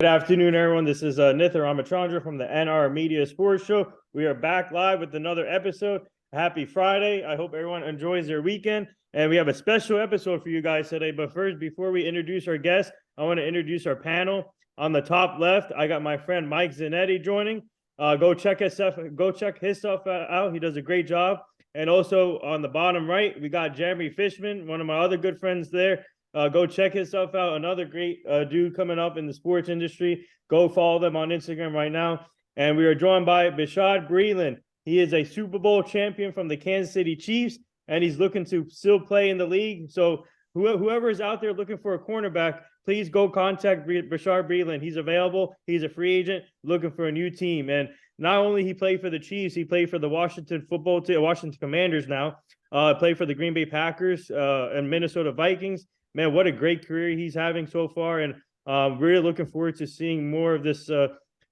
Good afternoon, everyone. This is Nithar Ramachandra from the NR Media Sports Show. We are back live with another episode. Happy Friday. I hope everyone enjoys their weekend. And we have a special episode for you guys today. But first, before we introduce our guests, I want to introduce our panel. On the top left, I got my friend Mike Zanetti joining. Go check his stuff out. He does a great job. And also on the bottom right, we got Jeremy Fishman, one of my other good friends there. Go check his stuff out. Another great dude coming up in the sports industry. Go follow them on Instagram right now. And we are joined by Bashaud Breeland. He is a Super Bowl champion from the Kansas City Chiefs, and he's looking to still play in the league. So whoever is out there looking for a cornerback, please go contact Bashaud Breeland. He's available. He's a free agent looking for a new team. And not only he played for the Chiefs, he played for the Washington Commanders now. Played for the Green Bay Packers and Minnesota Vikings. Man, what a great career he's having so far, and really looking forward to seeing more of this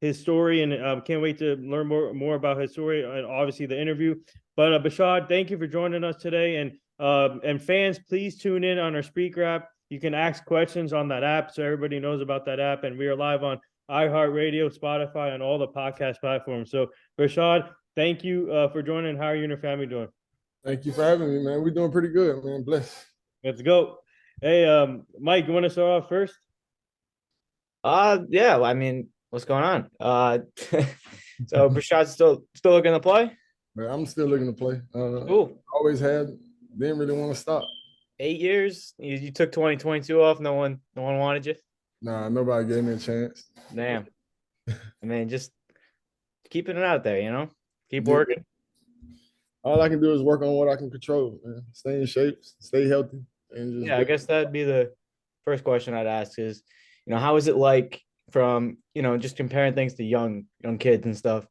his story, and can't wait to learn more about his story and obviously the interview. But Bashaud, thank you for joining us today, and fans, please tune in on our Speaker app. You can ask questions on that app, so everybody knows about that app, and we are live on iHeartRadio, Spotify, and all the podcast platforms. So, Bashaud, thank you for joining. How are you and your family doing? Thank you for having me, man. We're doing pretty good, man. Bless. Let's go. Hey, Mike, you want to start off first? Yeah. I mean, what's going on? So Bashaud's still looking to play? Man, I'm still looking to play. Cool. Always had. Didn't really want to stop. 8 years. You took 2022 off. No one wanted you. Nah, nobody gave me a chance. Damn. I mean, just keeping it out there, Keep working. All I can do is work on what I can control, man. Stay in shape, stay healthy. I guess that'd be the first question I'd ask is, how is it like from, just comparing things to young kids and stuff?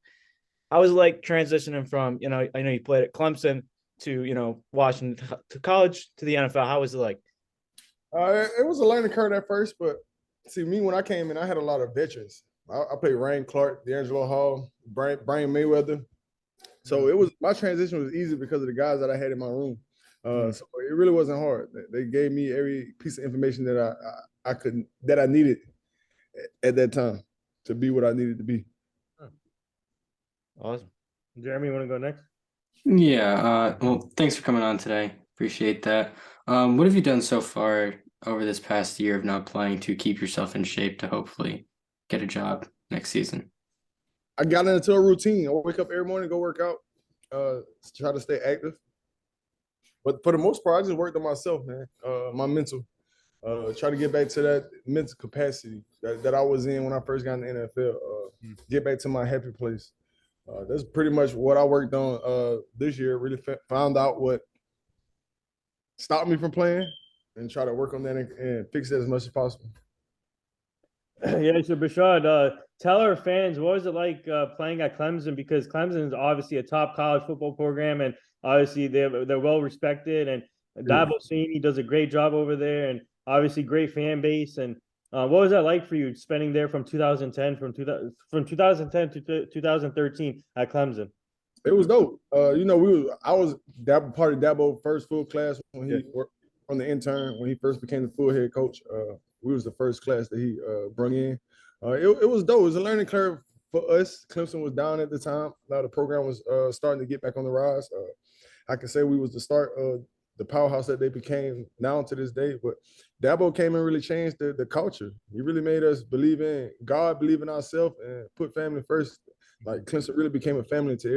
How is it like transitioning from, I know you played at Clemson to, Washington to college to the NFL? How was it like? It was a learning curve at first, but see, me when I came in, I had a lot of veterans. I played Ryan Clark, D'Angelo Hall, Brian Mayweather. So my transition was easy because of the guys that I had in my room. So it really wasn't hard. They gave me every piece of information that I needed at that time to be what I needed to be. Awesome. Jeremy, you want to go next? Yeah. Well, thanks for coming on today. Appreciate that. What have you done so far over this past year of not playing to keep yourself in shape to hopefully get a job next season? I got into a routine. I wake up every morning, go work out, try to stay active. But for the most part, I just worked on myself, man, my mental. Try to get back to that mental capacity that I was in when I first got in the NFL. Get back to my happy place. That's pretty much what I worked on this year. Really found out what stopped me from playing and try to work on that and fix it as much as possible. Yeah, so Bashaud, tell our fans, what was it like playing at Clemson? Because Clemson is obviously a top college football program, and obviously they're well respected, and Dabo Swinney does a great job over there, and obviously great fan base. And what was that like for you spending there from 2010 to 2013 at Clemson? It was dope. I was part of Dabo's first full class when he worked on the intern when he first became the full head coach. We was the first class that he brought in. It was dope. It was a learning curve for us. Clemson was down at the time. Now the program was starting to get back on the rise. I can say we was the start of the powerhouse that they became now to this day. But Dabo came and really changed the culture. He really made us believe in God, believe in ourselves, and put family first. Like Clemson really became a family to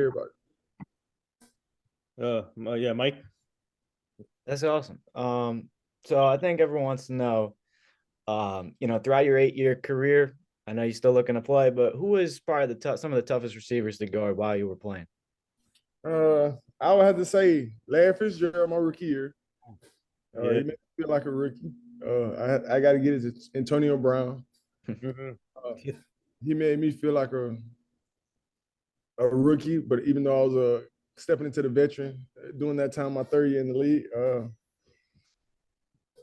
everybody. Yeah, Mike. That's awesome. So I think everyone wants to know, throughout your 8-year career, I know you're still looking to play, but who was probably some of the toughest receivers to guard while you were playing? I would have to say Larry Fitzgerald, my rookie year. He made me feel like a rookie. I got to get it to Antonio Brown. He made me feel like a rookie, but even though I was stepping into the veteran during that time, my third year in the league,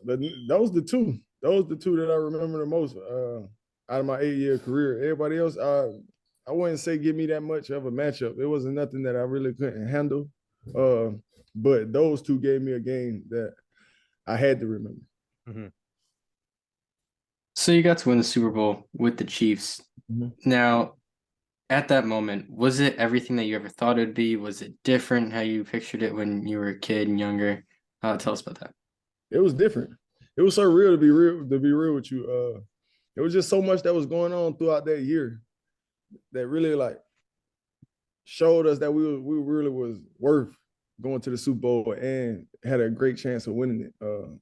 but those the two that I remember the most out of my 8-year career. Everybody else, I wouldn't say give me that much of a matchup. It wasn't nothing that I really couldn't handle. But those two gave me a game that I had to remember. So you got to win the Super Bowl with the Chiefs. Mhm. Now, at that moment, was it everything that you ever thought it would be? Was it different how you pictured it when you were a kid and younger? Tell us about that. It was different. It was so real to be real. To be real with you, it was just so much that was going on throughout that year that really like showed us that we really was worth going to the Super Bowl and had a great chance of winning it.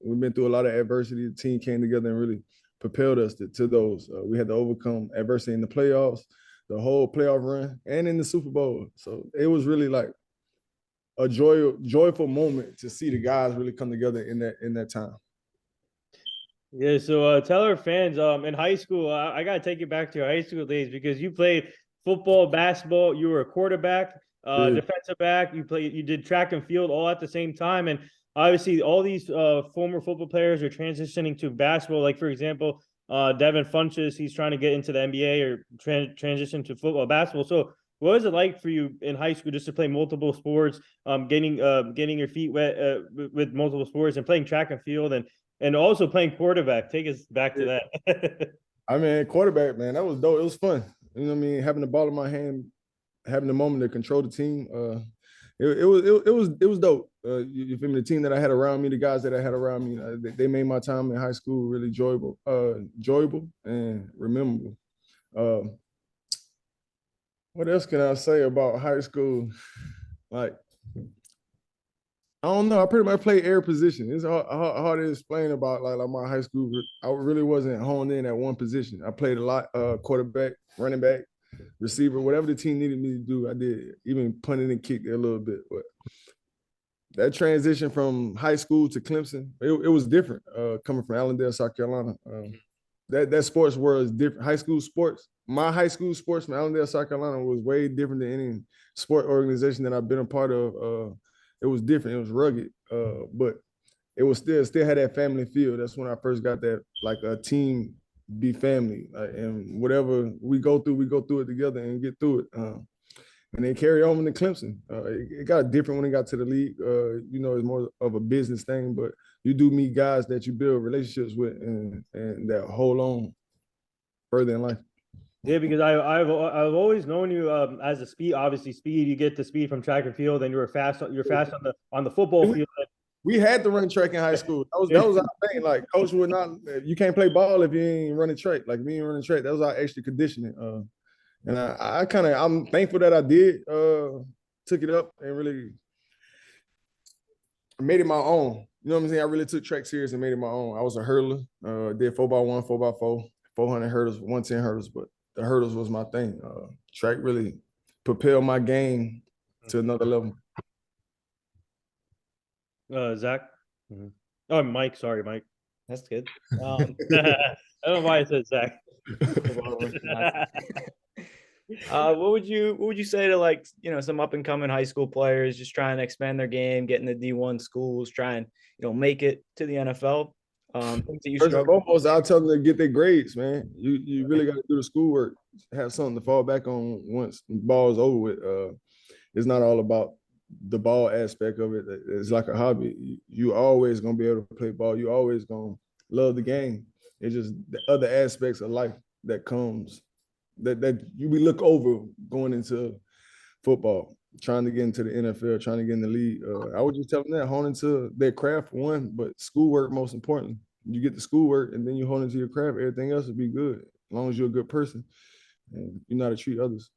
We've been through a lot of adversity. The team came together and really propelled us to those. We had to overcome adversity in the playoffs, the whole playoff run, and in the Super Bowl. So it was really like a joyful moment to see the guys really come together in that time. Yeah, so tell our fans, in high school, I gotta take you back to your high school days because you played football, basketball, you were a quarterback, Yeah. defensive back, you did track and field all at the same time. And obviously all these former football players are transitioning to basketball. Like for example, Devin Funchess, he's trying to get into the NBA or transition to football, basketball. So what was it like for you in high school just to play multiple sports, getting your feet wet with multiple sports and playing track and field and also playing quarterback? Take us back to that. I mean, quarterback, man, that was dope. It was fun. You know what I mean? Having the ball in my hand, having the moment to control the team. It was dope. You feel me? The team that I had around me, the guys that I had around me, they made my time in high school really enjoyable and rememberable. What else can I say about high school? Like, I don't know. I pretty much played every position. It's hard to explain about like my high school. I really wasn't honed in at one position. I played a lot, quarterback, running back, receiver, whatever the team needed me to do, I did. Even punted and kicked it a little bit. But that transition from high school to Clemson, it was different. Coming from Allendale, South Carolina, that sports world is different. High school sports. My high school sports from Allendale, South Carolina, was way different than any sport organization that I've been a part of. It was different. It was rugged, but it was still had that family feel. That's when I first got that like a team be family, and whatever we go through it together and get through it. And they carry on to Clemson. It got different when it got to the league. It's more of a business thing, but you do meet guys that you build relationships with and that hold on further in life. Yeah, because I've always known you as a speed. Obviously, speed. You get the speed from track and field, and you're fast. You're fast on the football field. We had to run track in high school. That was our thing. Like coach would not. You can't play ball if you ain't running track. Like if you ain't running track, that was our extra conditioning. And I'm thankful that I did. Took it up and really made it my own. You know what I'm saying? I really took track serious and made it my own. I was a hurdler. Did 4x1, 4x4, 400 hurdles, 110 hurdles, but the hurdles was my thing. Track really propelled my game to another level. Zach. Mm-hmm. Oh, Mike. Sorry, Mike. That's good. I don't know why I said Zach. What would you say to like some up and coming high school players just trying to expand their game, get in the D1 schools, try and make it to the NFL? Things that you First and foremost, I'll tell them to get their grades, man. You really got to do the schoolwork, have something to fall back on once the ball's over with. It's not all about the ball aspect of it. It's like a hobby. You always gonna be able to play ball. You always gonna love the game. It's just the other aspects of life that comes that we look over going into football, trying to get into the NFL, trying to get in the league. I would just tell them that, hone into their craft for one, but schoolwork most importantly. You get the schoolwork and then you hone into your craft, everything else will be good as long as you're a good person and you know how to treat others.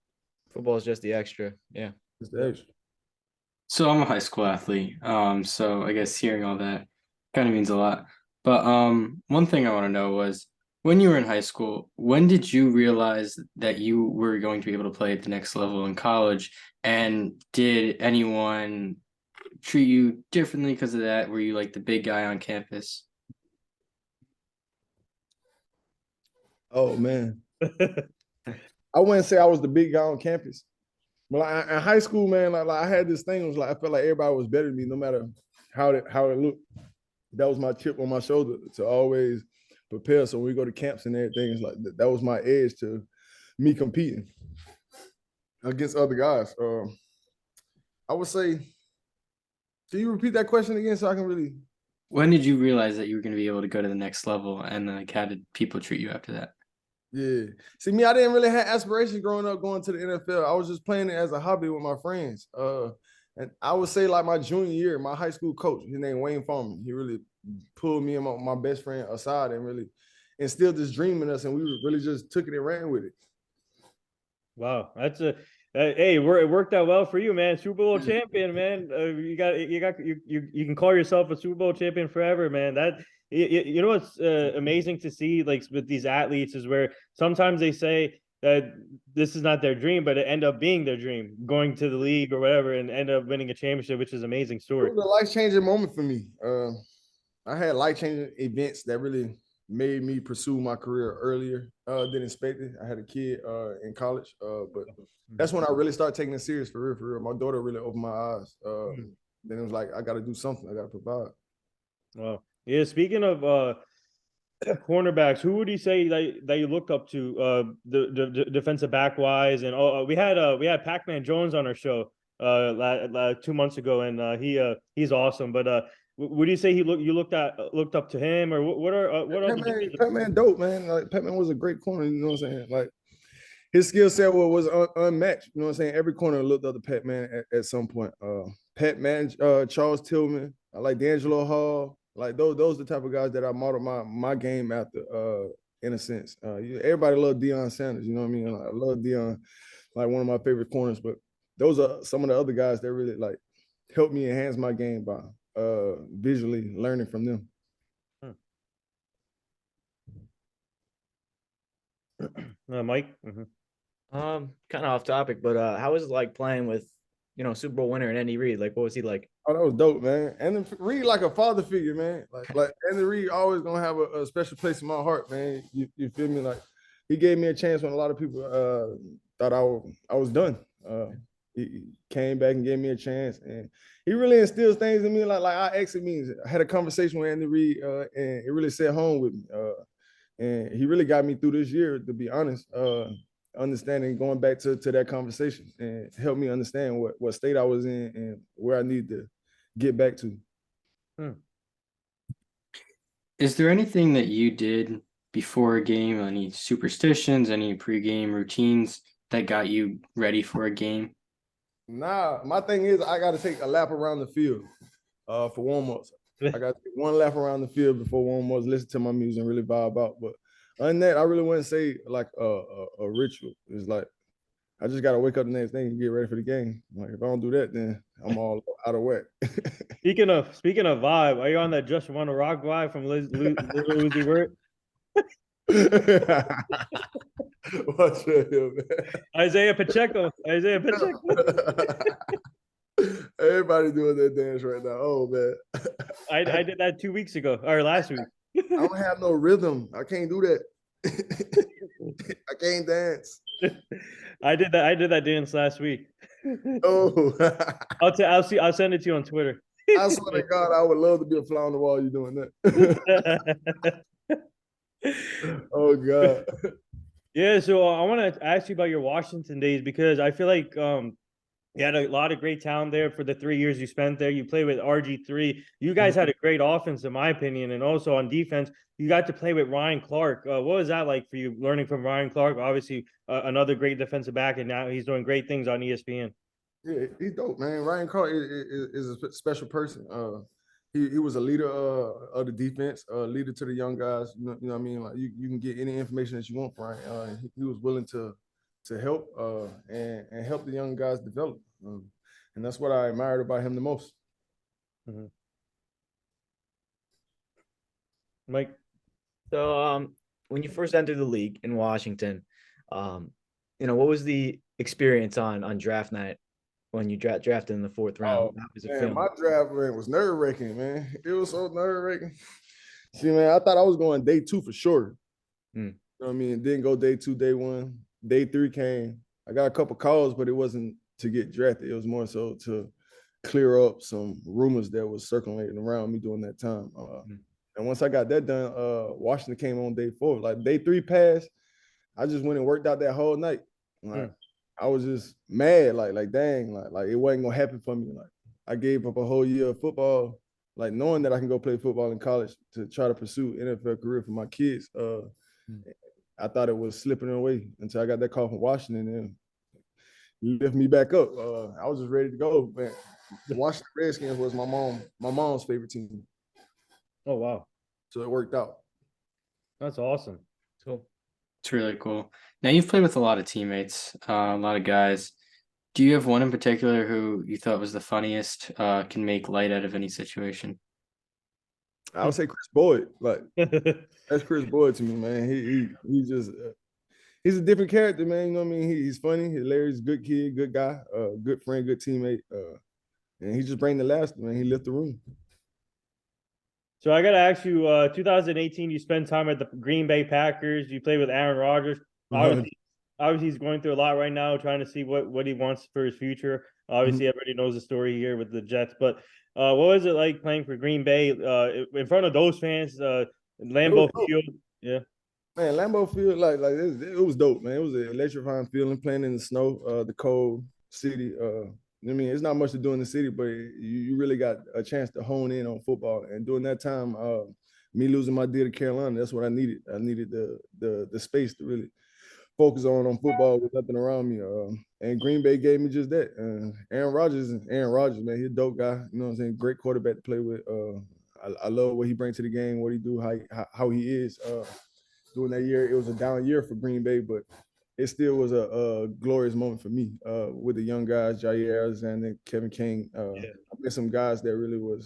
Football is just the extra. Yeah. It's the extra. So I'm a high school athlete. So I guess hearing all that kind of means a lot. But one thing I want to know was when you were in high school, when did you realize that you were going to be able to play at the next level in college? And did anyone treat you differently because of that? Were you like the big guy on campus? Oh man. I wouldn't say I was the big guy on campus. But like, in high school, man, like I had this thing. It was like I felt like everybody was better than me, no matter how it looked. That was my chip on my shoulder to always prepare. So when we go to camps and everything, it's like that was my edge to me competing against other guys. I would say, can you repeat that question again so I can really? When did you realize that you were going to be able to go to the next level, and like how did people treat you after that? Yeah. See, me, I didn't really have aspirations growing up going to the NFL. I was just playing it as a hobby with my friends. And I would say like my junior year, my high school coach, his name Wayne Farman, he really pulled me and my best friend aside and really instilled this dream in us, and we really just took it and ran with it. Wow, that's a hey, it worked out well for you, man. Super Bowl champion, man. You can call yourself a Super Bowl champion forever, man. That you know what's amazing to see, like with these athletes, is where sometimes they say that this is not their dream, but it end up being their dream, going to the league or whatever, and end up winning a championship, which is an amazing story. It was a life-changing moment for me. I had life-changing events that really made me pursue my career earlier than expected. I had a kid in college, but that's when I really started taking it serious for real, for real. My daughter really opened my eyes. Then it was like, I got to do something. I got to provide. Well, yeah, speaking of cornerbacks, who would you say that you looked up to the defensive back wise? And we had Pac-Man Jones on our show 2 months ago, and he's awesome. But would you say you looked up to him, or what are Pac-Man dope, man. Like Pac-Man was a great corner, you know what I'm saying? Like his skill set was unmatched, you know what I'm saying? Every corner looked up to Pac-Man at some point. Pac-Man, Charles Tillman, I like D'Angelo Hall. Like those are the type of guys that I modeled my game after, in a sense. Everybody loved Deion Sanders, you know what I mean? I love Deion, like one of my favorite corners, but those are some of the other guys that really like helped me enhance my game by visually learning from them. Mike? Kind of off topic, but how was it like playing with, Super Bowl winner and Andy Reid? Like, what was he like? Oh, that was dope, man. And Reid like a father figure, man. Like Andy Reid always gonna have a special place in my heart, man. You feel me? Like he gave me a chance when a lot of people thought I was done. He came back and gave me a chance, and he really instills things in me. Like I exit means I had a conversation with Andy Reid, and it really set home with me. And he really got me through this year, to be honest. Understanding, going back to that conversation, and helped me understand what state I was in and where I need to get back to. Is there anything that you did before a game, any superstitions, any pregame routines that got you ready for a game? Nah, my thing is I got to take a lap around the field for warm-ups. I got to take one lap around the field before warm-ups, listen to my music and really vibe out. But other than that, I really wouldn't say like a ritual. It's like I just got to wake up the next day and get ready for the game. Like if I don't do that, then I'm all out of whack. Speaking of vibe, are you on that Just Wanna Rock vibe from Lil Uzi Vert? Watch that, man. Isaiah Pacheco. Everybody doing that dance right now. Oh man. I did that 2 weeks ago or last week. I don't have no rhythm. I can't do that. I can't dance. I did that dance last week. Oh. I'll send it to you on Twitter. I swear to God, I would love to be a fly on the wall. You doing that? Oh God. Yeah, so I want to ask you about your Washington days, because I feel like you had a lot of great talent there for the 3 years you spent there. You played with RG3. You guys had a great offense, in my opinion, and also on defense, you got to play with Ryan Clark. What was that like for you, learning from Ryan Clark? Obviously, another great defensive back, and now he's doing great things on ESPN. Yeah, he's dope, man. Ryan Clark is a special person. He was a leader of the defense, leader to the young guys. You know what I mean? Like you can get any information that you want from Ryan. He was willing to help and help the young guys develop. And that's what I admired about him the most. Mike? So when you first entered the league in Washington, what was the experience on draft night when you drafted in the 4th round? Oh, man, my draft was nerve-wracking, man. It was so nerve-wracking. See, man, I thought I was going day 2 for sure. You know what I mean? Didn't go day 2, day 1. Day 3 came. I got a couple calls, but it wasn't to get drafted. It was more so to clear up some rumors that was circulating around me during that time. And once I got that done, Washington came on day 4. Like day 3 passed, I just went and worked out that whole night. Like, I was just mad, like dang, like it wasn't gonna happen for me. Like I gave up a whole year of football like knowing that I can go play football in college to try to pursue NFL career for my kids. I thought it was slipping away until I got that call from Washington and lift me back up. I was just ready to go, man. The Washington Redskins was my mom's favorite team. Oh, wow. So it worked out. That's awesome. Cool. It's really cool. Now you've played with a lot of teammates, a lot of guys. Do you have one in particular who you thought was the funniest, can make light out of any situation? I would say Chris Boyd. Like that's Chris Boyd to me, man. He just he's a different character, man. You know what I mean? He's funny, hilarious, good kid, good guy, good friend, good teammate. And he just bring the laughter, man. He lift the room. So I got to ask you, 2018, you spent time at the Green Bay Packers. You played with Aaron Rodgers. Obviously, he's going through a lot right now, trying to see what he wants for his future. Obviously, everybody knows the story here with the Jets. But what was it like playing for Green Bay in front of those fans, Lambeau Field? Yeah. Man, Lambeau Field, like it was dope, man. It was an electrifying feeling playing in the snow, the cold city. I mean, it's not much to do in the city, but you really got a chance to hone in on football. And during that time, me losing my deal to Carolina, that's what I needed. I needed the space to really focus on football with nothing around me. And Green Bay gave me just that. Aaron Rodgers, man, he's a dope guy. You know what I'm saying? Great quarterback to play with. I love what he brings to the game, what he do, how he is. During that year, it was a down year for Green Bay, but it still was a glorious moment for me with the young guys, Jair Alexander, Kevin King. I met some guys that really were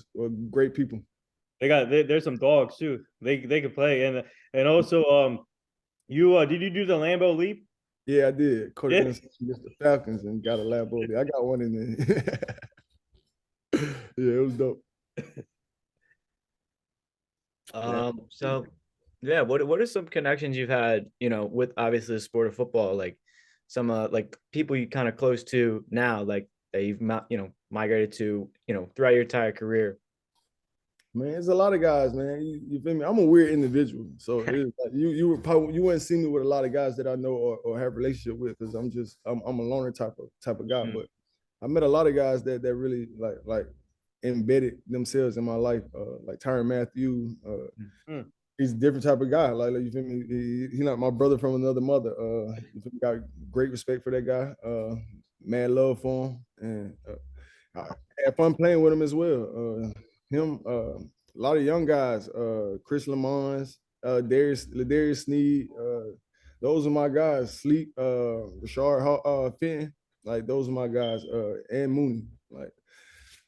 great people. There's some dogs too. They could play, and also you did you do the Lambeau leap? Yeah, I did. Caught against the Falcons and got a Lambeau leap. I got one in there. Yeah, it was dope. So yeah, what are some connections you've had, with obviously the sport of football, like some like people you kind of close to now, like that you've migrated to, throughout your entire career? Man, there's a lot of guys, man. You feel me? I'm a weird individual, so it's like you wouldn't see me with a lot of guys that I know or have a relationship with, because I'm a loner type of guy. But I met a lot of guys that really like embedded themselves in my life, like Tyrann Mathieu. He's a different type of guy. Like you feel me? He's not my brother from another mother. Got great respect for that guy. Mad love for him, and I had fun playing with him as well. A lot of young guys, Chris Lamons, Ladarius Sneed, those are my guys. Sleep, Rashard Fenton, like those are my guys, and Mooney. Like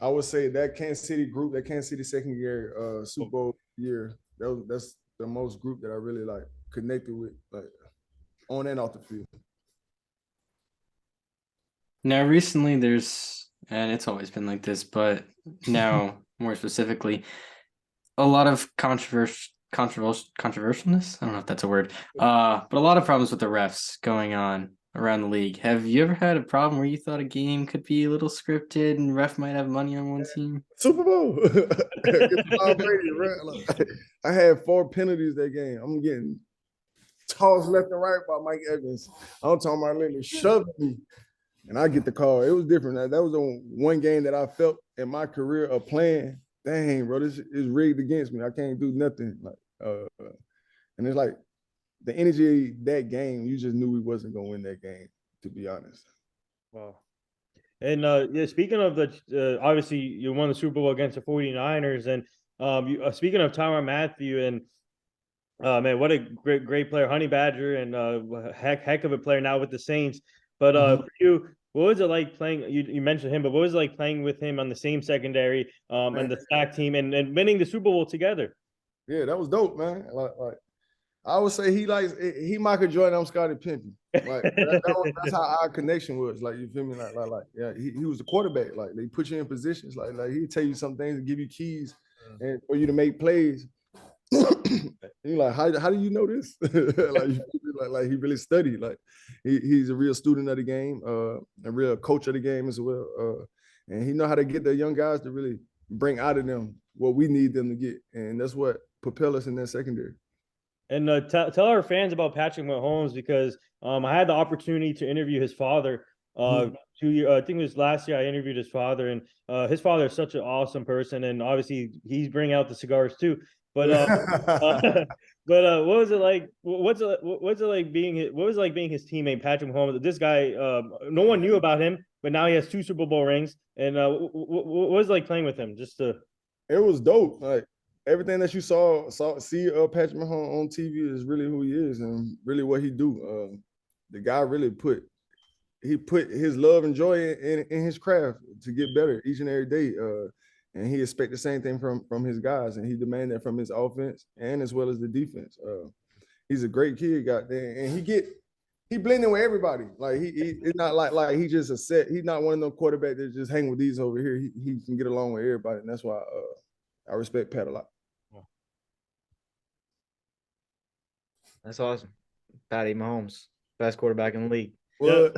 I would say that Kansas City group, that Kansas City second year Super Bowl year, that's the most group that I really like connected with, like on and off the field. Now, recently and it's always been like this, but now more specifically, a lot of controversialness. I don't know if that's a word, but a lot of problems with the refs going on around the league. Have you ever had a problem where you thought a game could be a little scripted and ref might have money on one team? Super Bowl. Tom Brady, right? I had 4 penalties that game. I'm getting tossed left and right by Mike Evans. I'm talking about literally shoving me, and I get the call. It was different. That was the one game that I felt in my career of playing, dang, bro, this is rigged against me. I can't do nothing. And it's like the energy of that game, you just knew we wasn't gonna win that game, to be honest. Wow. And speaking of the obviously you won the Super Bowl against the 49ers, and speaking of Tyrann Mathieu, and man, what a great player, Honey Badger, and heck of a player now with the Saints. But for you, what was it like playing? You mentioned him, but what was it like playing with him on the same secondary and the stack team and winning the Super Bowl together? Yeah, that was dope, man. Like I would say he Michael Jordan, I'm Scottie Pippen. Like that's how our connection was. Like you feel me? Like yeah, he was the quarterback. Like they put you in positions. Like he'd tell you some things and give you keys and for you to make plays. You're like, how do you know this? like he really studied. Like he's a real student of the game, a real coach of the game as well. And he know how to get the young guys to really bring out of them what we need them to get. And that's what propel us in that secondary. And tell our fans about Patrick Mahomes, because I had the opportunity to interview his father I think it was last year I interviewed his father, and his father is such an awesome person, and obviously he's bringing out the cigars too. But what was it like? What's it like what was it like being his teammate, Patrick Mahomes? This guy, no one knew about him, but now he has 2 Super Bowl rings. And what was it like playing with him? It was dope. Like everything that you see Patrick Mahomes on TV is really who he is and really what he do. The guy really put his love and joy in his craft to get better each and every day. And he expect the same thing from his guys, and he demand that from his offense and as well as the defense. He's a great kid, got there, and he blending with everybody. Like it's not like he just a set. He's not one of those quarterbacks that just hang with these over here. He can get along with everybody, and that's why I respect Pat a lot. That's awesome. Patty Mahomes, best quarterback in the league. Well,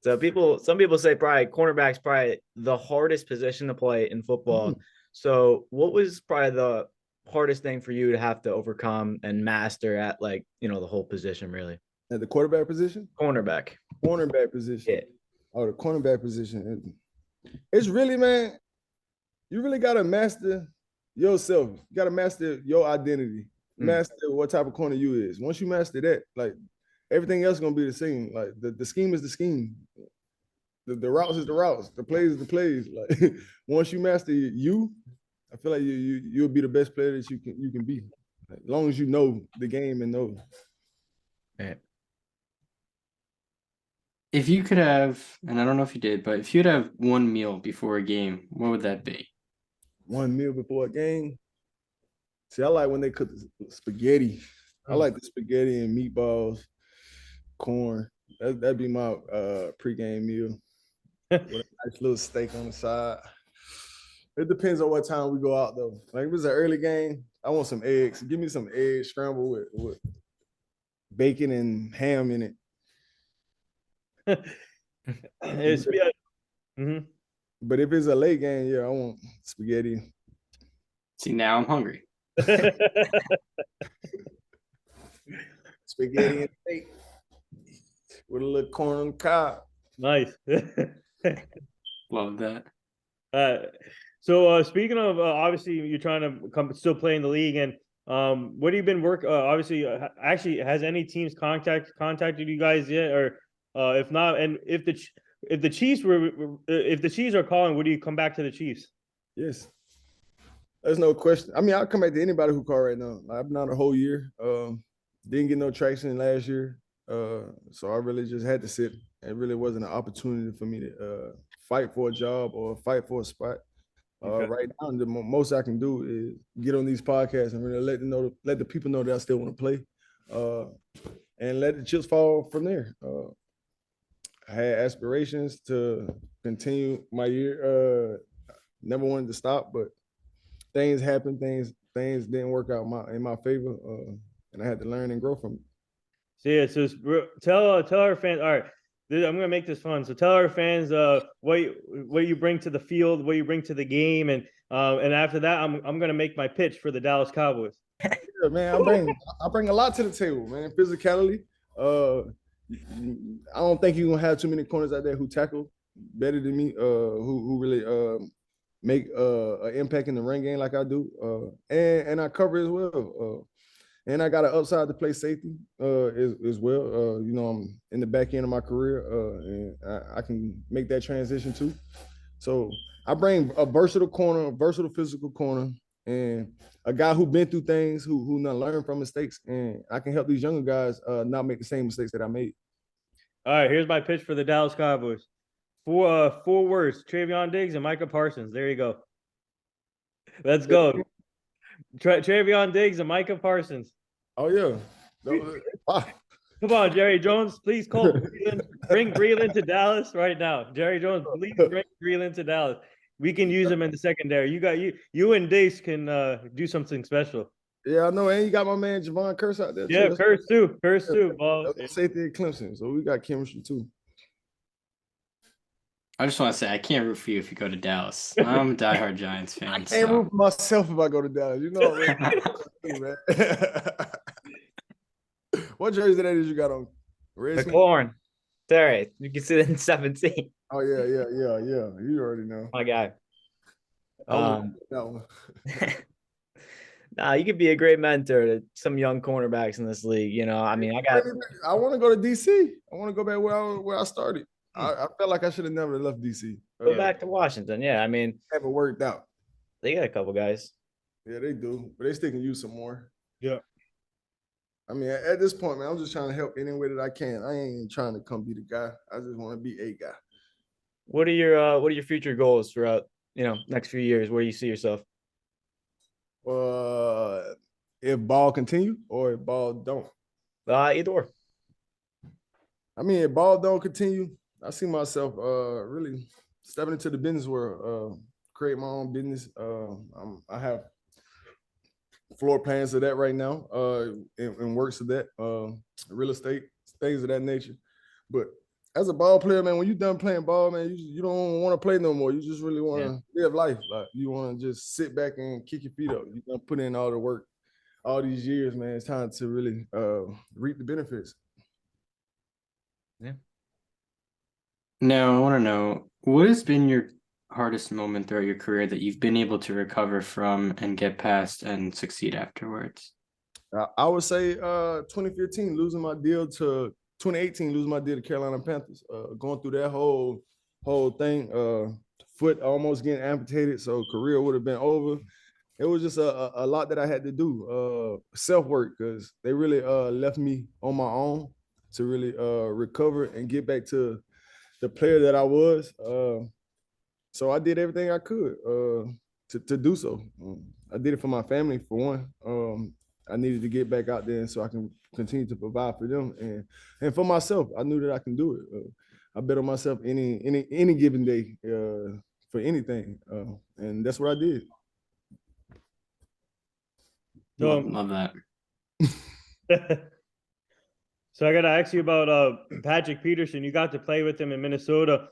So some people say probably cornerback's probably the hardest position to play in football. So what was probably the hardest thing for you to have to overcome and master at, like, the whole position really? At the quarterback position? Cornerback position. Yeah. Oh, the cornerback position. It's really, man, you really gotta master yourself. You gotta master your identity. Master what type of corner you is. Once you master that, like, everything else is gonna be the same. Like the scheme is the scheme. The routes is the routes. The plays is the plays. Like once you master you, I feel like you'll be the best player that you can be. As long as you know the game and know. Yeah. If you could have, and I don't know if you did, but if you'd have one meal before a game, what would that be? One meal before a game. See, I like when they cook the spaghetti. I like the spaghetti and meatballs, corn. That'd be my pregame meal. With a nice little steak on the side. It depends on what time we go out, though. Like, if it's an early game, I want some eggs. Give me some eggs scrambled with bacon and ham in it. But if it's a late game, yeah, I want spaghetti. See, now I'm hungry. Spaghetti and steak with a little corn on the cob. Nice. Love that. So speaking of, obviously you're trying to still play in the league, and what have you been obviously, actually, has any teams contacted you guys yet, or if not, and if the Chiefs are calling, would you come back to the Chiefs? Yes. There's no question. I mean, I'll come back to anybody who call right now. I've been out a whole year. Didn't get no traction last year. So I really just had to sit. It really wasn't an opportunity for me to fight for a job or fight for a spot. Okay. Right now, the most I can do is get on these podcasts and really let the people know that I still want to play, and let the chips fall from there. I had aspirations to continue my year. Never wanted to stop, but things happened. Things didn't work out in my favor, and I had to learn and grow from it. So yeah, so tell our fans. All right, I'm gonna make this fun. So tell our fans what you bring to the field, what you bring to the game, and after that, I'm gonna make my pitch for the Dallas Cowboys. Yeah, man, I bring a lot to the table, man. Physicality. I don't think you're gonna have too many corners out there who tackle better than me, who really make an impact in the run game like I do, and I cover as well. And I got an upside to play safety as well. I'm in the back end of my career, and I can make that transition too. So I bring a versatile corner, a versatile physical corner, and a guy who been through things, who not learned from mistakes, and I can help these younger guys not make the same mistakes that I made. All right, here's my pitch for the Dallas Cowboys. 4 words: Travion Diggs and Micah Parsons. There you go. Let's go. Travion Diggs and Micah Parsons. Oh yeah. Come on, Jerry Jones. Please call Breeland. Bring Breeland to Dallas right now. Jerry Jones, please bring Breeland to Dallas. We can use him in the secondary. You and Diggs can do something special. Yeah, I know. And you got my man Javon Curse out there. Yeah, Curse too. Safety at Clemson, so we got chemistry too. I just want to say I can't root for you if you go to Dallas. I'm a diehard Giants fan. I can't root for myself if I go to Dallas. You know what, man. What jersey that is you got on? The corn. It's all right. You can see it in 17. Oh yeah. You already know. My guy. I was Um, that one. nah, you could be a great mentor to some young cornerbacks in this league. I mean, I want to go to DC. I want to go back where I started. Hmm. I felt like I should have never left DC. go back to Washington. Yeah, I mean, Haven't worked out. they got a couple guys. Yeah, they do, but they still can use some more. Yeah. I mean, at this point, man, I'm just trying to help any way that I can. I ain't trying to come be the guy. I just want to be a guy. What are your future goals throughout, next few years? Where do you see yourself? If ball continue or if ball don't. Either or. I mean, if ball don't continue, I see myself really stepping into the business world, create my own business. I have floor plans of that right now, and works of that, real estate, things of that nature. But as a ball player, man, when you're done playing ball, man, you don't want to play no more. You just really want to live life. Like you want to just sit back and kick your feet up. You done put in all the work all these years, man. It's time to really reap the benefits. Yeah. Now, I want to know, what has been your hardest moment throughout your career that you've been able to recover from and get past and succeed afterwards? I would say 2015 losing my deal to 2018 losing my deal to Carolina Panthers. Going through that whole thing, foot almost getting amputated, so career would have been over. It was just a lot that I had to do, self work, because they really left me on my own to really recover and get back to the player that I was. So I did everything I could to do so. I did it for my family, for one. I needed to get back out there so I can continue to provide for them, and for myself. I knew that I can do it. I bet on myself any given day for anything, and that's what I did. Love that. So I got to ask you about Patrick Peterson. You got to play with him in Minnesota.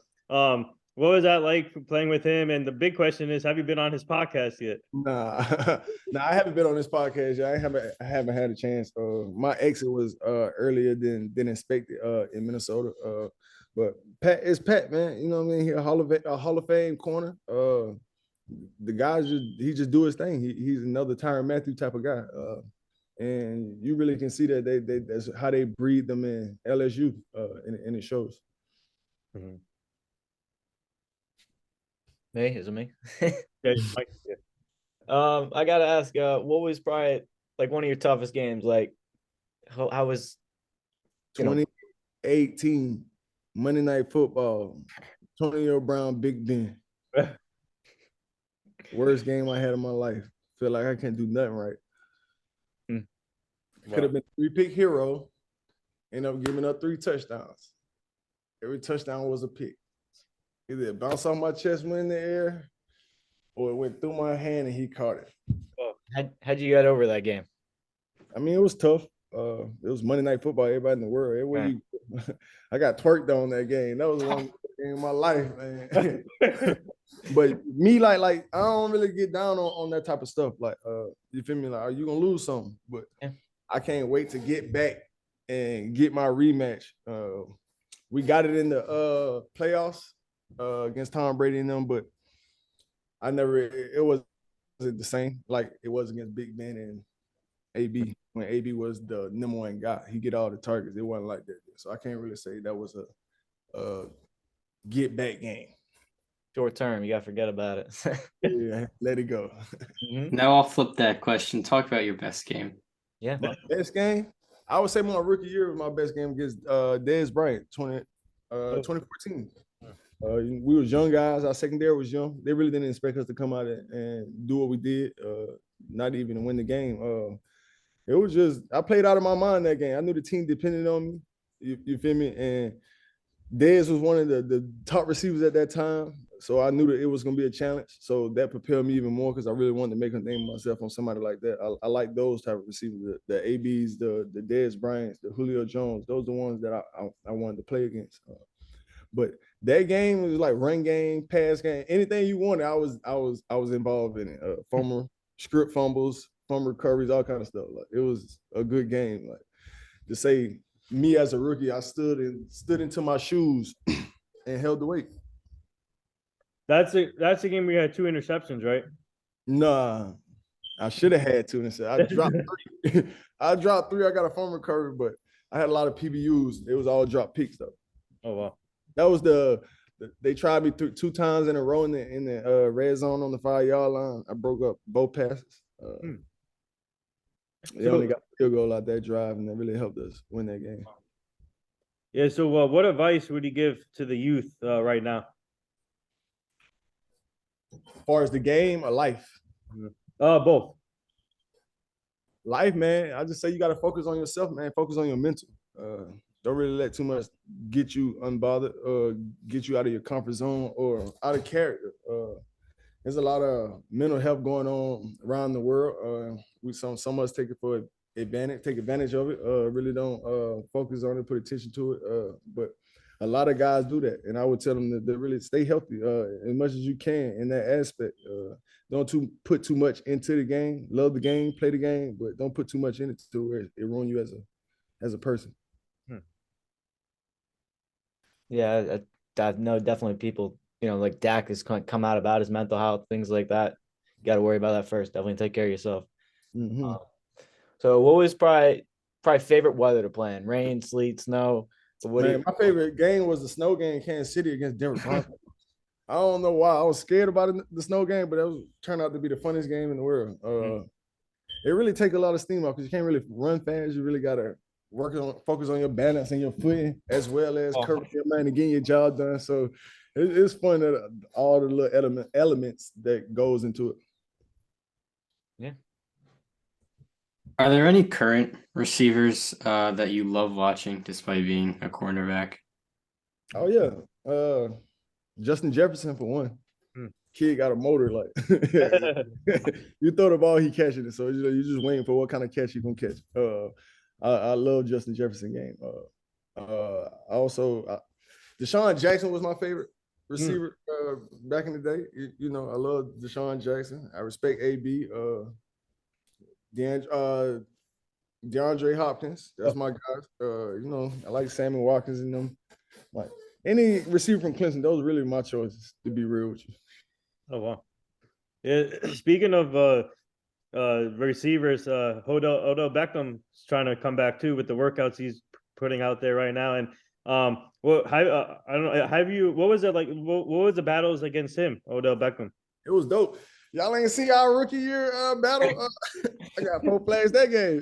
What was that like playing with him? And the big question is, have you been on his podcast yet? Nah, I haven't been on this podcast yet. I haven't had a chance. My exit was earlier than expected in Minnesota. But Pat is Pat, man. You know what I mean? He a Hall of Fame corner. The guy he just do his thing. He's another Tyrann Mathieu type of guy. And you really can see that that's how they breed them in LSU, and it shows. Mm-hmm. Me? Is it me? Yeah. I gotta ask, what was probably like one of your toughest games? Like, how was 2018 Monday Night Football, Antonio Brown, Big Ben. Worst game I had in my life. Feel like I can't do nothing right. Wow. Could have been 3-pick hero. End up giving up 3 touchdowns. Every touchdown was a pick. Either it bounced off my chest, went in the air, or it went through my hand and he caught it. How'd you get over that game? I mean, it was tough. It was Monday Night Football. Everybody in the world. I got twerked on that game. That was one game in my life, man. But me, like I don't really get down on that type of stuff. Like, you feel me? Like, are you gonna lose something? But I can't wait to get back and get my rematch. We got it in the playoffs against Tom Brady and them, but it wasn't the same like it was against Big Ben and AB, when AB was the number one guy. He get all the targets. It wasn't like that. So I can't really say that was a get back game. Short term, you gotta forget about it. Yeah, let it go. Mm-hmm. Now I'll flip that question. Talk about your best game. Yeah. My best game? I would say my rookie year was my best game against Dez Bryant, 2014. We was young guys. Our secondary was young. They really didn't expect us to come out and do what we did, not even to win the game. It was just, I played out of my mind that game. I knew the team depended on me. You feel me? And Dez was one of the top receivers at that time. So I knew that it was going to be a challenge. So that propelled me even more because I really wanted to make a name of myself on somebody like that. I like those type of receivers, the ABs, the Dez Bryants, the Julio Jones. Those are the ones that I wanted to play against. But that game was like run game, pass game, anything you wanted. I was involved in it. Script fumbles, fumble recoveries, all kind of stuff. Like, it was a good game. Like, to say me as a rookie, I stood into my shoes and held the weight. That's the game where you had 2 interceptions, right? Nah, I should have had 2 interceptions. I dropped 3. I dropped 3. I got a fumble recovery, but I had a lot of PBUs. It was all drop picks though. Oh wow. That was they tried me 2 times in a row in the red zone on the 5-yard line. I broke up both passes. They only got a field goal out that drive, and that really helped us win that game. Yeah. So, what advice would you give to the youth right now? As far as the game or life? Both. Life, man. I just say you got to focus on yourself, man. Focus on your mental. Don't really let too much get you unbothered or get you out of your comfort zone or out of character. There's a lot of mental health going on around the world. Some of us take advantage of it. Really don't focus on it, put attention to it. But a lot of guys do that, and I would tell them to really stay healthy as much as you can in that aspect. Don't put too much into the game. Love the game, play the game, but don't put too much in it to where it ruin you as a person. Yeah, I know definitely people, like Dak has come out about his mental health, things like that. You got to worry about that first. Definitely take care of yourself. Mm-hmm. So what was probably favorite weather to play in? Rain, sleet, snow? Man, my favorite game was the snow game in Kansas City against Denver Broncos. I don't know why. I was scared about the snow game, but it turned out to be the funniest game in the world. It really takes a lot of steam off because you can't really run fast. You really got to focus on your balance and your footing as well as curve your mind and getting your job done. So it's fun that all the little elements that goes into it. Yeah. Are there any current receivers that you love watching despite being a cornerback? Oh yeah, Justin Jefferson for one. Kid got a motor, like you throw the ball, he catching it. So you're just waiting for what kind of catch he gonna catch. I love Justin Jefferson game. Deshaun Jackson was my favorite receiver back in the day. I love Deshaun Jackson. I respect AB. DeAndre Hopkins. That's my guys. I like Sammy Watkins and them. Like any receiver from Clemson, those are really my choices, to be real with you. Oh wow. Yeah. Speaking of receivers, Odell Beckham's trying to come back too with the workouts he's putting out there right now. And I don't know. What was it like? What was the battles against him, Odell Beckham? It was dope. Y'all ain't see our rookie year battle. I got 4 plays that game.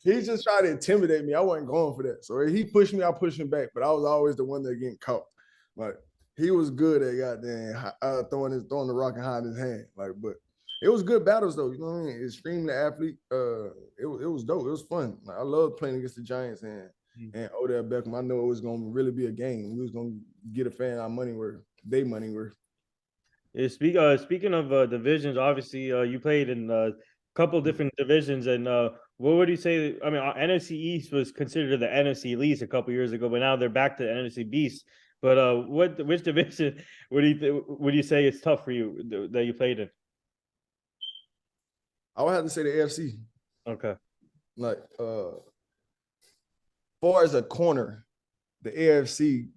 He just tried to intimidate me. I wasn't going for that. So he pushed me, I pushed him back. But I was always the one that getting caught. Like he was good at goddamn throwing the rock and hiding his hand. But it was good battles though. You know what I mean? Extremely athlete. It was dope. It was fun. I love playing against the Giants and Odell Beckham. I know it was gonna really be a game. We was gonna get a fan our money worth. They money worth. Yeah, speaking of divisions, obviously you played in a couple different divisions, and what would you say? I mean, NFC East was considered the NFC least a couple years ago, but now they're back to the NFC Beast. But which division would you say it's tough for you that you played in? I would have to say the AFC. Okay. Like far as a corner, the AFC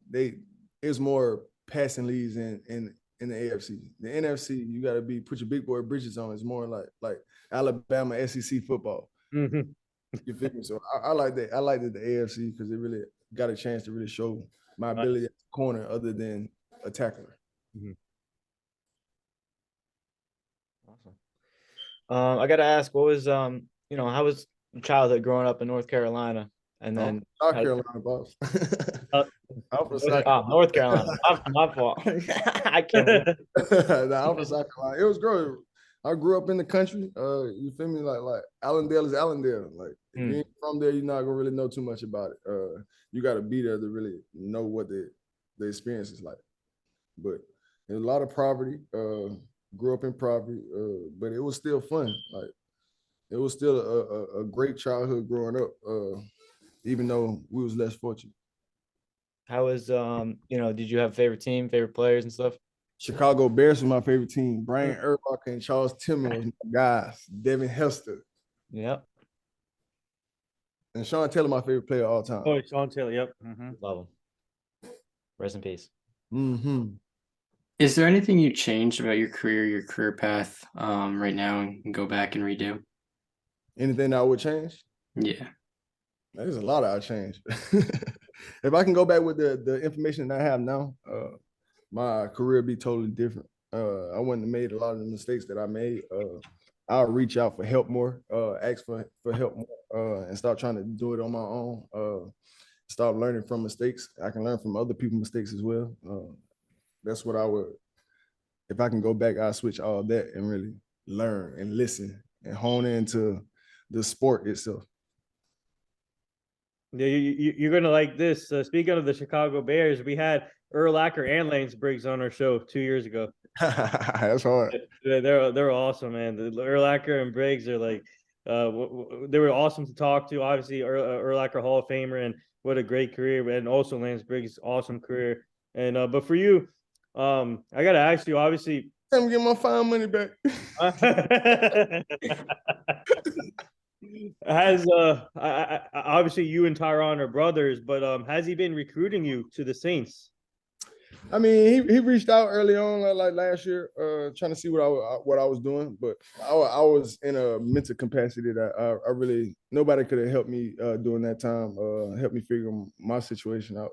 is more passing leads in the AFC. The NFC, you got to put your big boy britches on. It's more like Alabama SEC football. Mm-hmm. You feel me? So I like that. I like that the AFC because it really got a chance to really show my ability at the corner other than a tackler. Mm-hmm. Awesome. I got to ask, what was how was childhood growing up in North Carolina? And then South Carolina, boss. North Carolina. My fault. I can't. I'm from South Carolina. It was great. I grew up in the country. You feel me? Like Allendale is Allendale. Like if you ain't from there, you're not gonna really know too much about it. You got to be there to really know what the experience is like. But there's a lot of poverty. Grew up in poverty, but it was still fun. Like it was still a great childhood growing up. Even though we was less fortunate. How was did you have a favorite team, favorite players and stuff? Chicago Bears was my favorite team. Brian Urlacher and Charles Tillman was my guys. Devin Hester. Yep. And Sean Taylor, my favorite player of all time. Oh, Sean Taylor. Yep. Love him. Rest in peace. Is there anything you changed about your career path right now and go back and redo? Anything that I would change? Yeah. There's a lot I would change. If I can go back with the information that I have now, my career would be totally different. I wouldn't have made a lot of the mistakes that I made. I'll reach out for help more, ask for help more, and stop trying to do it on my own. Stop learning from mistakes. I can learn from other people's mistakes as well. That's what I would, if I can go back, I'll switch all that and really learn and listen and hone into the sport itself. Yeah, you're gonna like this. Speaking of the Chicago Bears, we had Urlacher and Lance Briggs on our show 2 years ago. That's hard. They're awesome, man. The Urlacher and Briggs are like, they were awesome to talk to. Obviously, Urlacher Hall of Famer, and what a great career, and also Lance Briggs, awesome career. And but for you, I gotta ask you, obviously, I'm getting my fine money back. Has obviously you and Tyron are brothers, but has he been recruiting you to the Saints? I mean, he reached out early on, like last year, trying to see what I was doing, but I was in a mental capacity that I really, nobody could have helped me during that time, help me figure my situation out.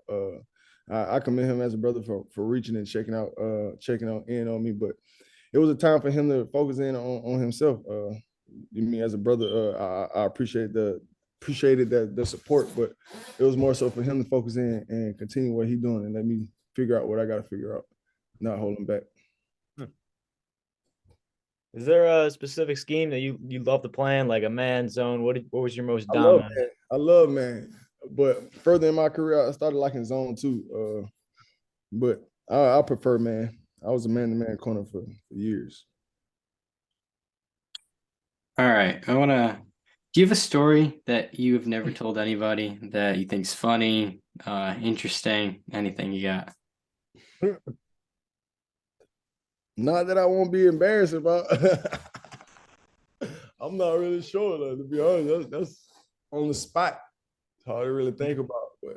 I commend him as a brother for reaching and checking out in on me, but it was a time for him to focus in on himself. Me as a brother, I appreciated the support, but it was more so for him to focus in and continue what he's doing and let me figure out what I got to figure out, not holding back. Is there a specific scheme that you love to play in, like a man zone? What was your most dominant? I love man, but further in my career, I started liking zone too. But I prefer man. I was a man-to-man corner for years. All right. Do you have a story that you have never told anybody that you think's funny, interesting, anything you got? Not that I won't be embarrassed about. I'm not really sure, though, to be honest. That's on the spot. It's hard to really think about, but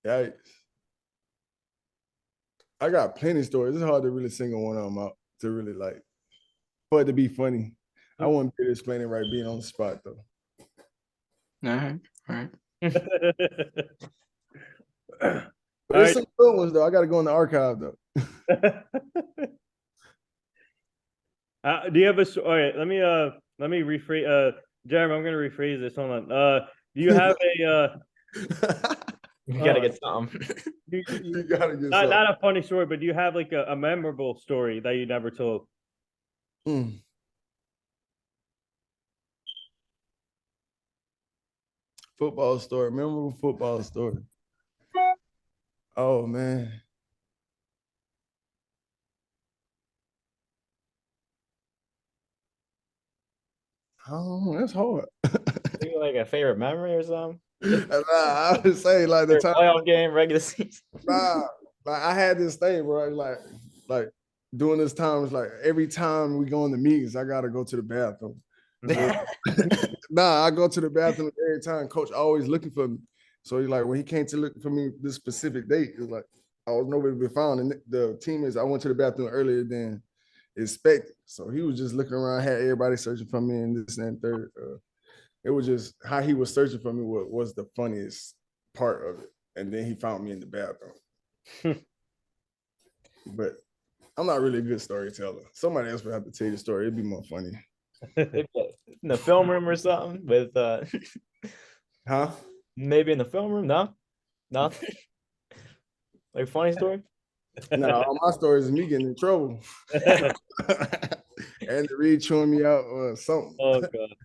yikes. I got plenty of stories. It's hard to really single one of them out to really like, for it to be funny. I wouldn't be able to explain it right being on the spot, though. All right. But there's some good ones, though. I got to go in the archive, though. Do you have a? All right, let me rephrase. Jeremy, I'm gonna rephrase this. Hold on. Do you have a? You gotta get some. You gotta get some. Not a funny story, but do you have like a memorable story that you never told? Football story, memorable football story. Oh man. Oh, that's hard. Maybe like a favorite memory or something. I would say like the time playoff game, regular season. like I had this thing, bro. Like during this time, it's like every time we go in the meetings, I gotta go to the bathroom. I go to the bathroom every time. Coach always looking for me. So he's like, when he came to look for me this specific date, it was like I was nowhere to be found. And the teammates, I went to the bathroom earlier than expected. So he was just looking around, had everybody searching for me and this and third. It was just how he was searching for me was the funniest part of it. And then he found me in the bathroom. But I'm not really a good storyteller. Somebody else would have to tell you the story. It'd be more funny. In the film room or something with Huh? Maybe in the film room? No? Nothing? Like funny story? No, all my stories is me getting in trouble. And the Reed chewing me out or something. Oh god.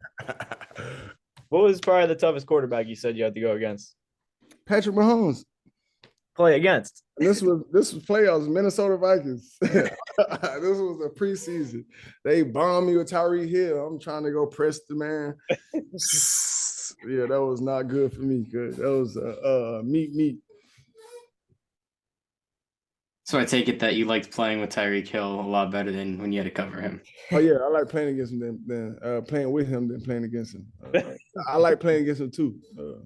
What was probably the toughest quarterback you said you had to go against? Patrick Mahomes. Play against. This was playoffs, Minnesota Vikings. This was a preseason. They bombed me with Tyreek Hill. I'm trying to go press the man. Yeah, that was not good for me. Good. That was meat. So I take it that you liked playing with Tyreek Hill a lot better than when you had to cover him. Oh yeah, I like playing against him than playing with him than playing against him. I like playing against him too.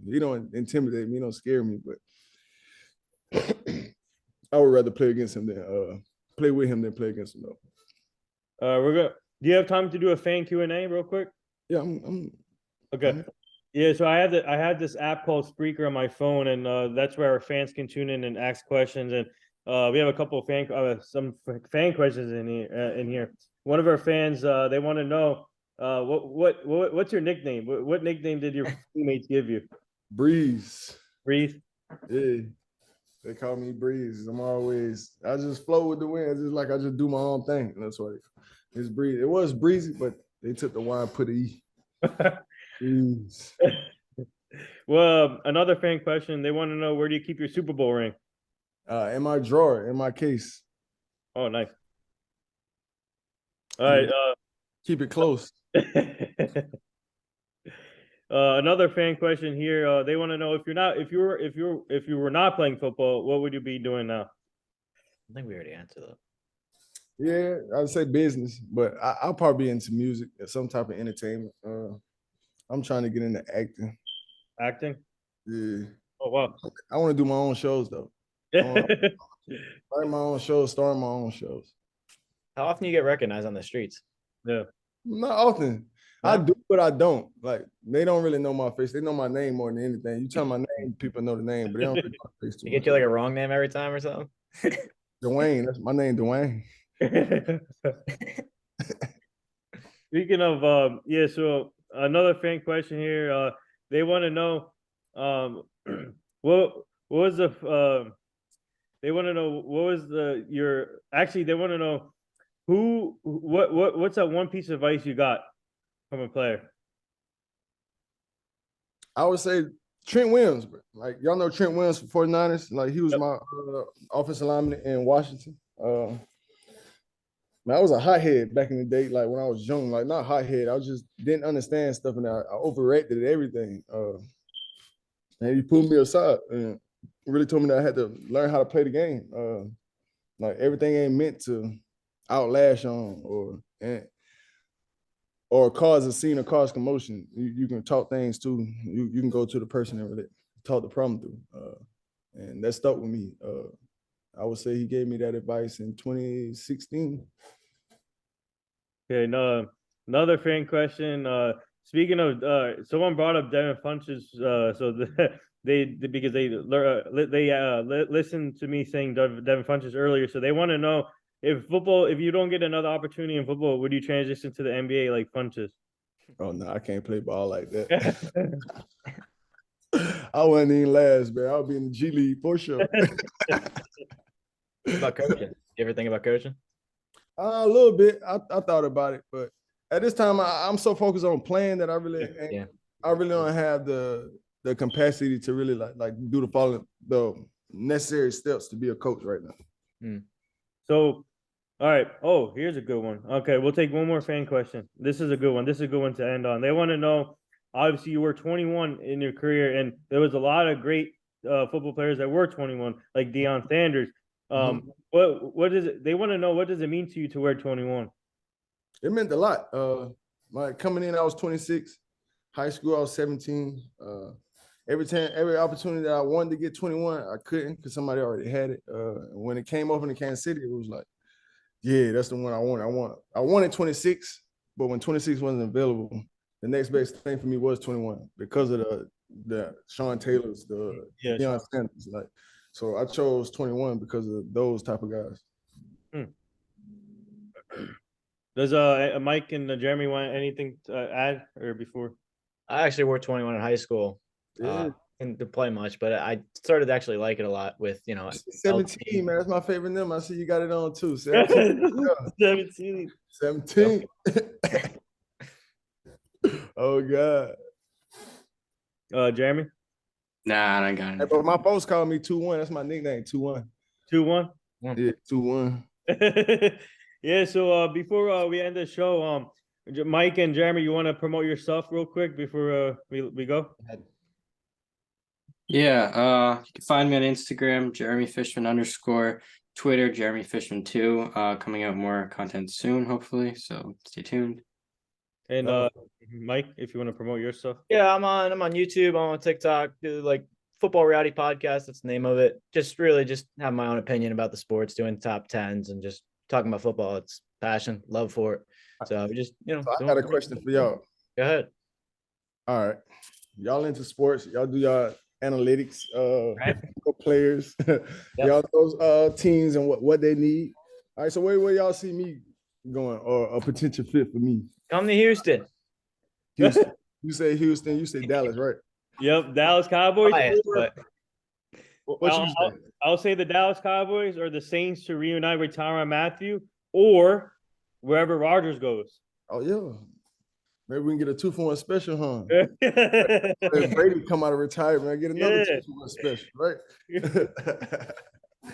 He don't intimidate me, he don't scare me, but I would rather play against him than play with him than play against him though. We're gonna. Do you have time to do a fan Q&A real quick? Yeah, I'm Okay. Yeah, so I had this app called Spreaker on my phone, and that's where our fans can tune in and ask questions. And we have a couple of some fan questions in here. One of our fans, they want to know what's your nickname? What nickname did your teammates give you? Breeze. Breeze. Yeah. They call me Breeze. I just flow with the wind. It's just like I just do my own thing. That's why it's Breeze. It was Breezy, but they took the Y and put the E. Breeze. Well, another fan question. They want to know, where do you keep your Super Bowl ring? In my drawer, in my case. Oh, nice. All right. Keep it close. Another fan question here. They want to know, if you were not playing football, what would you be doing now? I think we already answered that. Yeah, I'd say business, but I'll probably be into music or some type of entertainment. I'm trying to get into acting. Acting? Yeah. Oh, wow. I want to do my own shows though. Write my own shows, star in my own shows. How often you get recognized on the streets? Yeah. Not often. No? I do, but I don't. Like, they don't really know my face. They know my name more than anything. You tell my name, people know the name, but they don't really know my face too They get you like a wrong name every time or something? Dwayne, that's my name, Dwayne. Speaking of, yeah, so another fan question here. They want to know, what was the, they want to know what was they want to know what's that one piece of advice you got from a player? I would say Trent Williams. Like, y'all know Trent Williams for 49ers. Like, he was my offensive lineman in Washington. Man, I was a hothead back in the day, like when I was young, like not hothead. I just didn't understand stuff and I overreacted everything. And he pulled me aside and really told me that I had to learn how to play the game. Like, everything ain't meant to outlash on or cause a scene or cause commotion. You can talk things too. You can go to the person and really talk the problem through. And that stuck with me. I would say he gave me that advice in 2016. Okay, no, another fan question. Speaking of, someone brought up Devin Funchess. So because they listened to me saying Devin Funchess earlier, so they want to know, if you don't get another opportunity in football, would you transition to the NBA like Funchess? Oh no, I can't play ball like that. I wouldn't even last, man. I'll be in the G League for sure. About coaching? You ever think about coaching? A little bit. I thought about it, but at this time, I'm so focused on playing that I really don't have the capacity to really like do the necessary steps to be a coach right now. So, all right. Oh, here's a good one. Okay, we'll take one more fan question. This is a good one. This is a good one to end on. They want to know, obviously, you were 21 in your career, and there was a lot of great football players that were 21, like Deion Sanders. What is it? They want to know, what does it mean to you to wear 21? It meant a lot. Like, coming in, I was 26. High school, I was 17. Every opportunity that I wanted to get 21, I couldn't because somebody already had it. When it came up in Kansas City, it was like, yeah, that's the one I wanted. I wanted 26, but when 26 wasn't available, the next best thing for me was 21 because of the Sean Taylors, the Deion Sanders. Like, so I chose 21 because of those type of guys. Does Mike and Jeremy want anything to add or before? I actually wore 21 in high school. Didn't play much, but I started to actually like it a lot with, 17, man. That's my favorite number. I see you got it on too. 17. 17. Oh, God. Jeremy? Nah, I got it. But my folks call me 2-1. That's my nickname, 2-1. 2-1? Yeah, 2-1. Yeah, so before we end the show, Mike and Jeremy, you want to promote yourself real quick before we go? Yeah, you can find me on Instagram, Jeremy Fishman _. Twitter, Jeremy Fishman 2. Coming out more content soon, hopefully. So stay tuned. And Mike, if you want to promote your stuff. Yeah, I'm on YouTube, I'm on TikTok, do like football reality podcast. That's the name of it. Just have my own opinion about the sports, doing top tens and just talking about football. It's passion, love for it. So just, So I got a question for y'all. Go ahead. All right. Y'all into sports, y'all do y'all analytics, Right. players, y'all those teams and what they need. All right, so where y'all see me going or a potential fit for me? Come to Houston. Houston. You say Houston, you say Dallas, right? Yep, Dallas Cowboys. Biased, but What you say? I'll say the Dallas Cowboys or the Saints to reunite with Tyrann Mathieu, or wherever Rodgers goes. Oh yeah. Maybe we can get a 2-for-1 special, huh? If Brady come out of retirement, get another 2-for-1 special, right?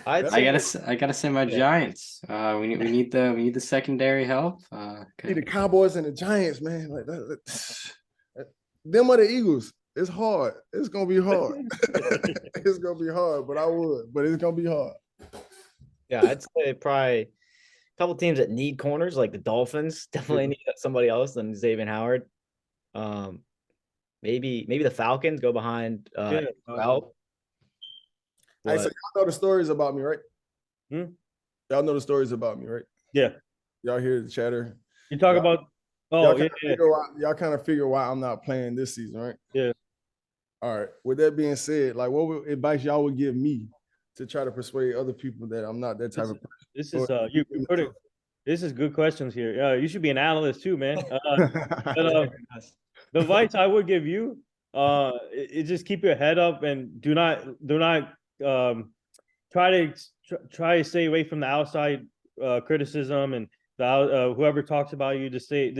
I gotta say my Giants. We need the secondary help. See, the Cowboys and the Giants, man. Like them are the Eagles. It's hard. It's gonna be hard. It's gonna be hard, but it's gonna be hard. Yeah, I'd say probably a couple teams that need corners, like the Dolphins, definitely need somebody else than Xavier Howard. Maybe the Falcons go behind Bell. Hey, so y'all know the stories about me, right? Y'all know the stories about me, right? Yeah. Y'all hear the chatter. You talk about y'all kind of figure why I'm not playing this season, right? Yeah. All right. With that being said, like what advice y'all would give me to try to persuade other people that I'm not that type of person? This is this is good questions here. You should be an analyst too, man. The advice I would give you is just keep your head up and do not try to stay away from the outside criticism and whoever talks about you. Just stay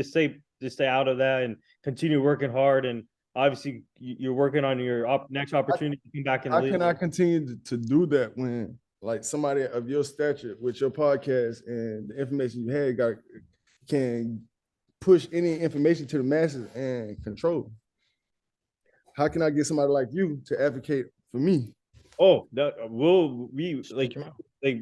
out of that and continue working hard. And obviously, you're working on your next opportunity to come back in the league. How can I continue to do that when, like, somebody of your stature with your podcast and the information you had can push any information to the masses and control? How can I get somebody like you to advocate for me? Oh,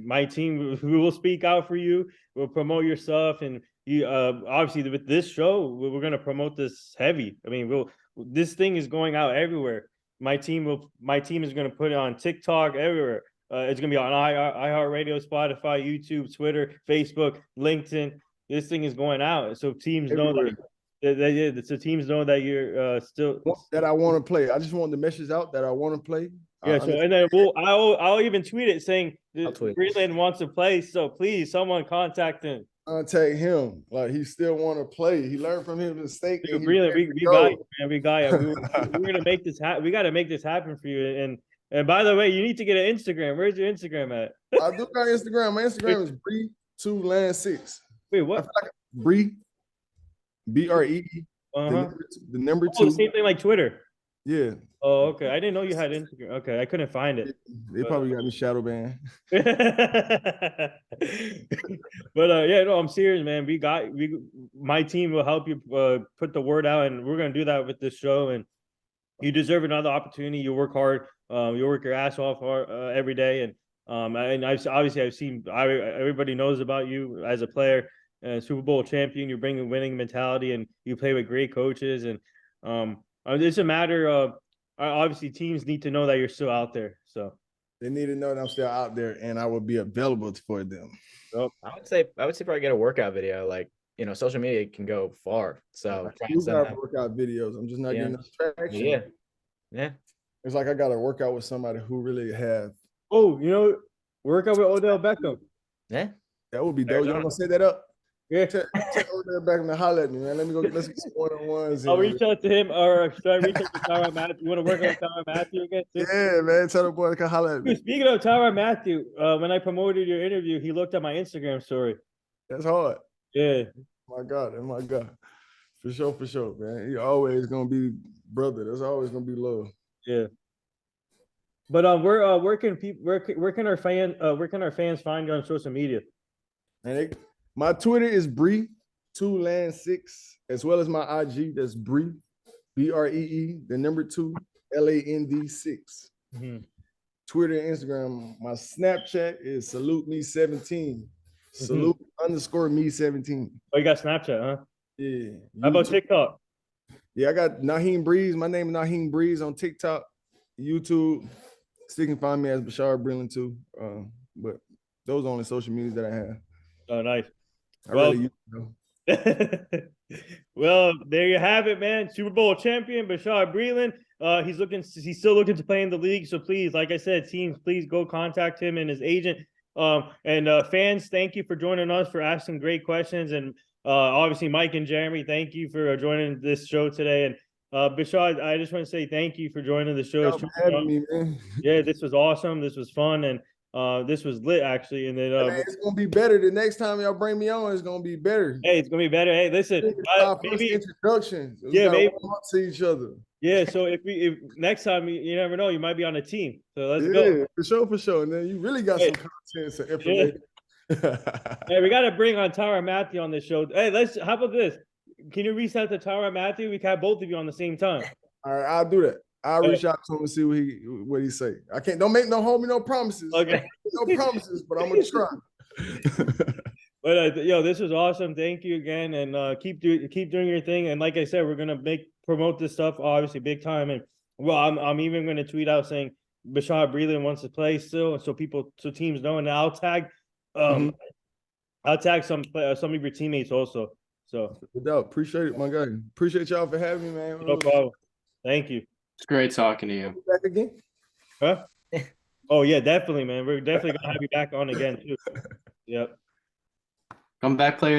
my team, we will speak out for you. We'll promote your stuff, and you obviously with this show, we're gonna promote this heavy. I mean, this thing is going out everywhere. My team is gonna put it on TikTok, everywhere. It's gonna be on iHeartRadio, Spotify, YouTube, Twitter, Facebook, LinkedIn. This thing is going out, so teams know that. So teams know that you're still that I want to play. I just want the message out that I want to play. Yeah, so and then I'll even tweet it saying Breeland wants to play, so please someone contact him. Contact him. Like, he still want to play. He learned from his mistake. Dude, Breeland, we got you, man. We got you. We're gonna make this happen. We got to make this happen for you. And by the way, you need to get an Instagram. Where's your Instagram at? I do got Instagram. My Instagram is Bree2Land6. Wait, what? Bree, BREE. The number 2. Same thing like Twitter. Yeah. Oh, okay. I didn't know you had Instagram. Okay, I couldn't find it. They probably got me shadow banned. But yeah, no, I'm serious, man. My team will help you put the word out, and we're gonna do that with this show. And you deserve another opportunity. You work hard. You work your ass off every day, and I've seen everybody knows about you as a player, Super Bowl champion. You bring a winning mentality, and you play with great coaches. And it's a matter of obviously teams need to know that you're still out there. So they need to know that I'm still out there, and I will be available for them. So I would say probably get a workout video. Like, social media can go far. So you got workout videos. I'm just not getting distraction. Yeah. It's like I got to work out with somebody who really have. Oh, work out with Odell Beckham. Yeah, that would be dope. Y'all gonna set that up? Yeah. Tell Odell Beckham to holler at me, man. Let's get some one-on-ones. I'll reach out to him, or should I reach out to Tyrann Mathieu? You want to work out with Tyrann Mathieu again? Yeah, man. Tell the boy to come holler at me. Speaking of Tyrann Mathieu, when I promoted your interview, he looked at my Instagram story. That's hard. Yeah. My God. For sure, man. He always gonna be brother. There's always gonna be love. Yeah. But where can our fans find you on social media? And my Twitter is Bree2Land6, as well as my IG. That's Bree, BREE, the number 2, LAND6. Mm-hmm. Twitter and Instagram. My Snapchat is salute me 17. Salute underscore me 17. Oh, you got Snapchat, huh? Yeah. How about YouTube. TikTok? Yeah, I got Naheem Breeze. My name is Naheem Breeze on TikTok, YouTube. Still can find me as Bashaud Breeland too. But those are only social medias that I have. Oh, nice. I Well, really use them. well, there you have it, man. Super Bowl champion Bashaud Breeland. He's still looking to play in the league. So please, like I said, teams, please go contact him and his agent. And fans, thank you for joining us, for asking great questions. And obviously, Mike and Jeremy, thank you for joining this show today. And Bashaud, I just want to say thank you for joining the show. Thanks for having me, man. Yeah, this was awesome. This was fun, and this was lit actually. And then Man, it's gonna be better the next time y'all bring me on. It's gonna be better. hey, it's gonna be better. Hey, listen, Our first maybe introduction. We Yeah, gotta maybe- warm up to each other. yeah. So if next time you never know, you might be on a team. So let's go. Yeah, for sure. And then you really got Hey. some content, some information. Hey, we gotta bring on Tyra Matthew on this show. Hey, how about this? Can you reach out to Tyra Matthew? We can have both of you on the same time. All right, I'll do that. I'll reach out to him and see what he say. I can't. Don't hold me no promises. Okay. No promises, but I'm gonna try. But this was awesome. Thank you again, and keep doing your thing. And like I said, we're gonna promote this stuff obviously big time. And well, I'm even gonna tweet out saying Bashaud Breeland wants to play still, so teams know. And I'll tag I'll tag some of your teammates also. So Without appreciate it, my guy. Appreciate y'all for having me, man. no problem. Thank you. It's great talking to you. Back again. Huh? Oh yeah, definitely, man. We're definitely gonna have you back on again too. Yep. Come back, players.